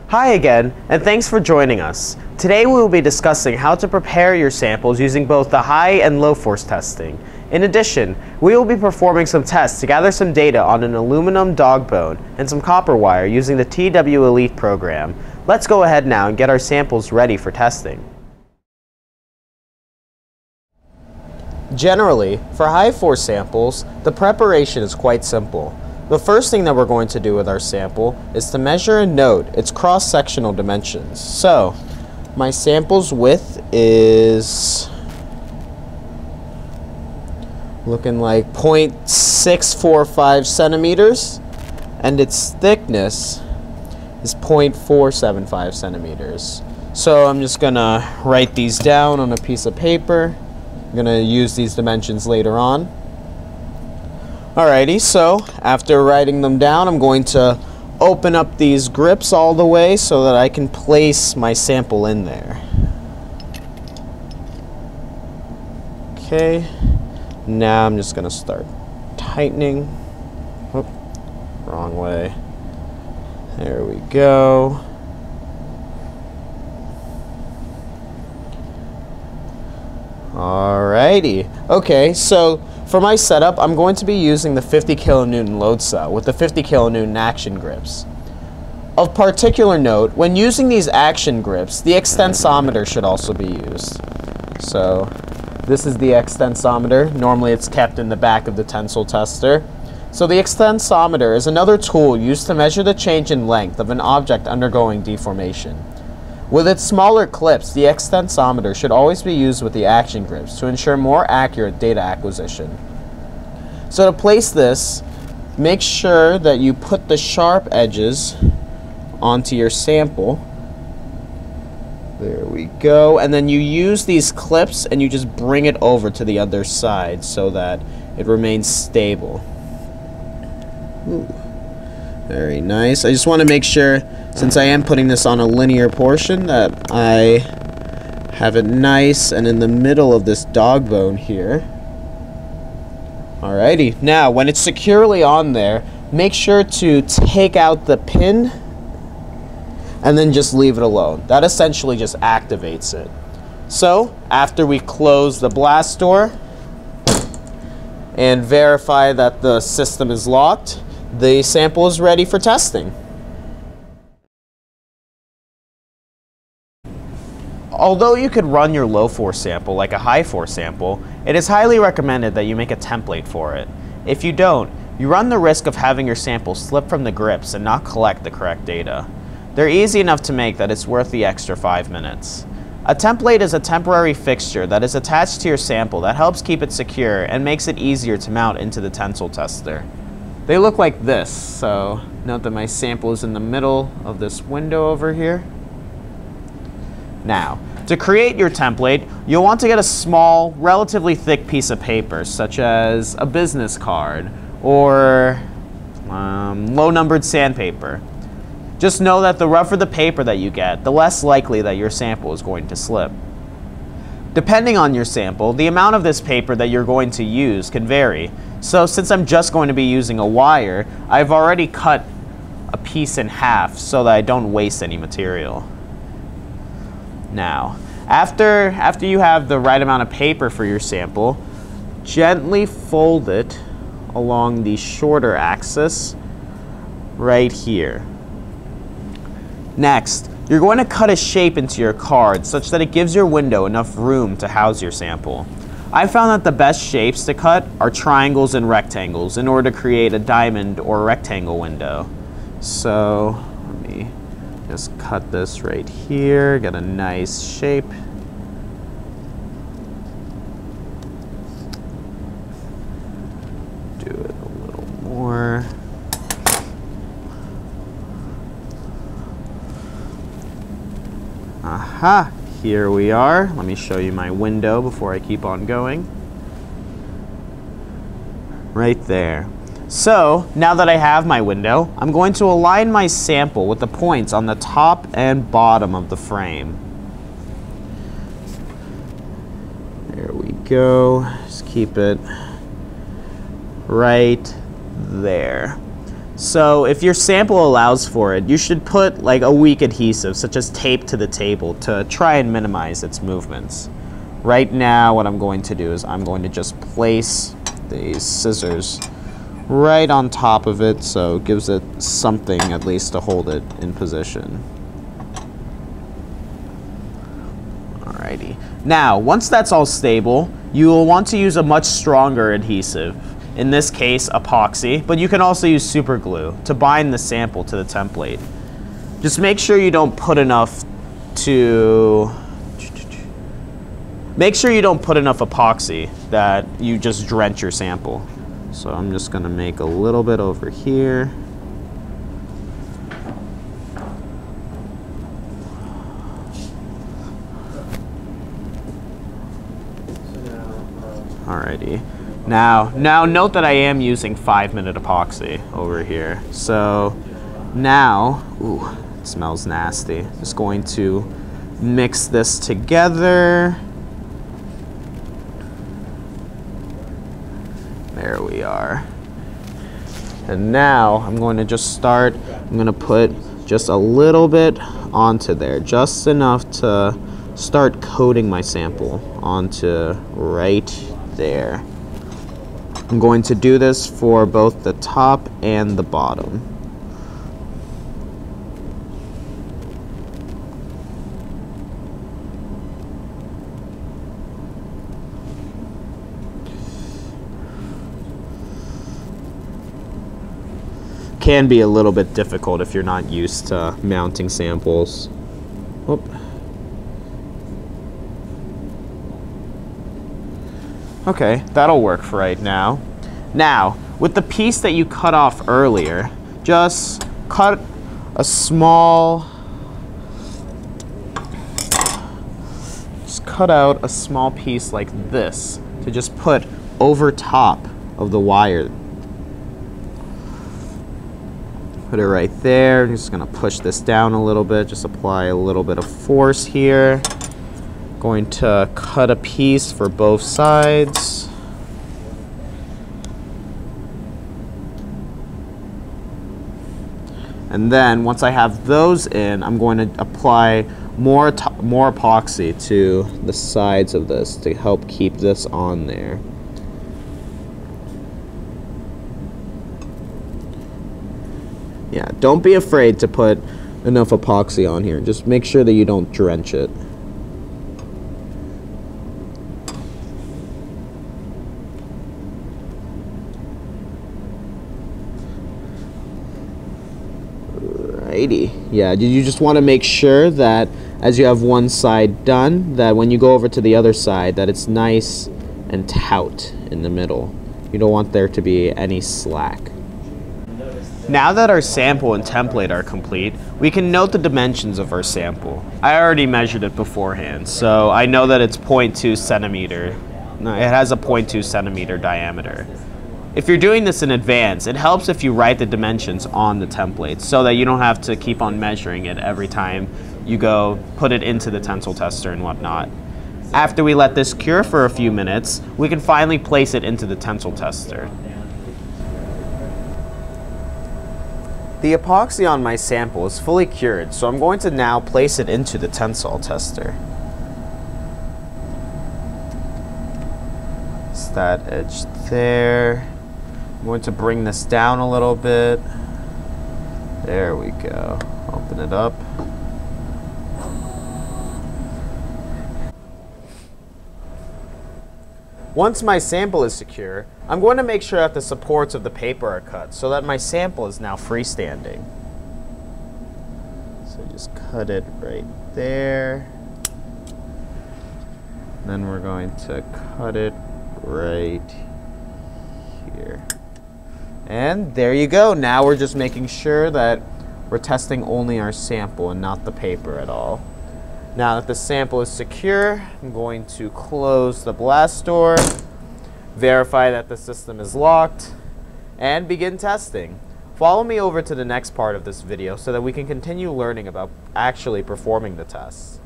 Hi again, and thanks for joining us. Today we will be discussing how to prepare your samples using both the high and low force testing. In addition, we will be performing some tests to gather some data on an aluminum dog bone and some copper wire using the TW Elite program. Let's go ahead now and get our samples ready for testing. Generally, for high force samples, the preparation is quite simple. The first thing that we're going to do with our sample is to measure and note its cross-sectional dimensions. So, my sample's width is looking like 0.645 centimeters, and its thickness is 0.475 centimeters. So I'm just gonna write these down on a piece of paper. I'm gonna use these dimensions later on. Alrighty, so after writing them down, I'm going to open up these grips all the way so that I can place my sample in there. Okay, now I'm just gonna start tightening. Oop, wrong way. There we go. Alrighty, okay, so for my setup, I'm going to be using the 50 kilonewton load cell with the 50 kilonewton action grips. Of particular note, when using these action grips, the extensometer should also be used. So this is the extensometer. Normally it's kept in the back of the Tensile Tester. So the extensometer is another tool used to measure the change in length of an object undergoing deformation. With its smaller clips, the extensometer should always be used with the action grips to ensure more accurate data acquisition. So to place this, make sure that you put the sharp edges onto your sample. There we go. And then you use these clips and you just bring it over to the other side so that it remains stable. Ooh. Very nice. I just want to make sure, since I am putting this on a linear portion, that I have it nice and in the middle of this dog bone here. Alrighty, now when it's securely on there, make sure to take out the pin and then just leave it alone. That essentially just activates it. So, after we close the blast door and verify that the system is locked, the sample is ready for testing. Although you could run your low force sample like a high force sample, it is highly recommended that you make a template for it. If you don't, you run the risk of having your sample slip from the grips and not collect the correct data. They're easy enough to make that it's worth the extra 5 minutes. A template is a temporary fixture that is attached to your sample that helps keep it secure and makes it easier to mount into the Tensile Tester. They look like this, so note that my sample is in the middle of this window over here. Now, to create your template, you'll want to get a small, relatively thick piece of paper, such as a business card or low-numbered sandpaper. Just know that the rougher the paper that you get, the less likely that your sample is going to slip. Depending on your sample, the amount of this paper that you're going to use can vary. So since I'm just going to be using a wire, I've already cut a piece in half so that I don't waste any material. Now, after you have the right amount of paper for your sample, gently fold it along the shorter axis right here. Next, you're going to cut a shape into your card such that it gives your window enough room to house your sample. I found that the best shapes to cut are triangles and rectangles in order to create a diamond or rectangle window. So let me just cut this right here, get a nice shape. Do it a little more. Aha! Here we are. Let me show you my window before I keep on going. Right there. So, now that I have my window, I'm going to align my sample with the points on the top and bottom of the frame. There we go. Just keep it right there. So if your sample allows for it, you should put like a weak adhesive, such as tape to the table, to try and minimize its movements. Right now, what I'm going to do is I'm going to just place these scissors right on top of it, so it gives it something at least to hold it in position. Alrighty. Now, once that's all stable, you will want to use a much stronger adhesive. In this case, epoxy, but you can also use super glue to bind the sample to the template. Just make sure you don't put enough epoxy that you just drench your sample. So I'm just gonna make a little bit over here. Alrighty. Now note that I am using 5-minute epoxy over here. So now, ooh, it smells nasty. Just going to mix this together. There we are. And now I'm going to just start, I'm going to put just a little bit onto there, just enough to start coating my sample onto right there. I'm going to do this for both the top and the bottom. Can be a little bit difficult if you're not used to mounting samples. Whoop. Okay, that'll work for right now. Now, with the piece that you cut off earlier, just cut a small, cut out a small piece like this to just put over top of the wire. Put it right there. I'm just gonna push this down a little bit, just apply a little bit of force here. Going to cut a piece for both sides. And then once I have those in, I'm going to apply more epoxy to the sides of this to help keep this on there. Yeah, don't be afraid to put enough epoxy on here. Just make sure that you don't drench it. Yeah, you just want to make sure that as you have one side done, that when you go over to the other side, that it's nice and taut in the middle. You don't want there to be any slack. Now that our sample and template are complete, we can note the dimensions of our sample. I already measured it beforehand, so I know that it's 0.2 centimeter. No, it has a 0.2 centimeter diameter. If you're doing this in advance, it helps if you write the dimensions on the template so that you don't have to keep on measuring it every time you go put it into the tensile tester and whatnot. After we let this cure for a few minutes, we can finally place it into the tensile tester. The epoxy on my sample is fully cured, so I'm going to now place it into the tensile tester. It's that edge there. I'm going to bring this down a little bit. There we go. Open it up. Once my sample is secure, I'm going to make sure that the supports of the paper are cut so that my sample is now freestanding. So just cut it right there. Then we're going to cut it right here. And there you go. Now we're just making sure that we're testing only our sample and not the paper at all. Now that the sample is secure, I'm going to close the blast door, verify that the system is locked, and begin testing. Follow me over to the next part of this video so that we can continue learning about actually performing the tests.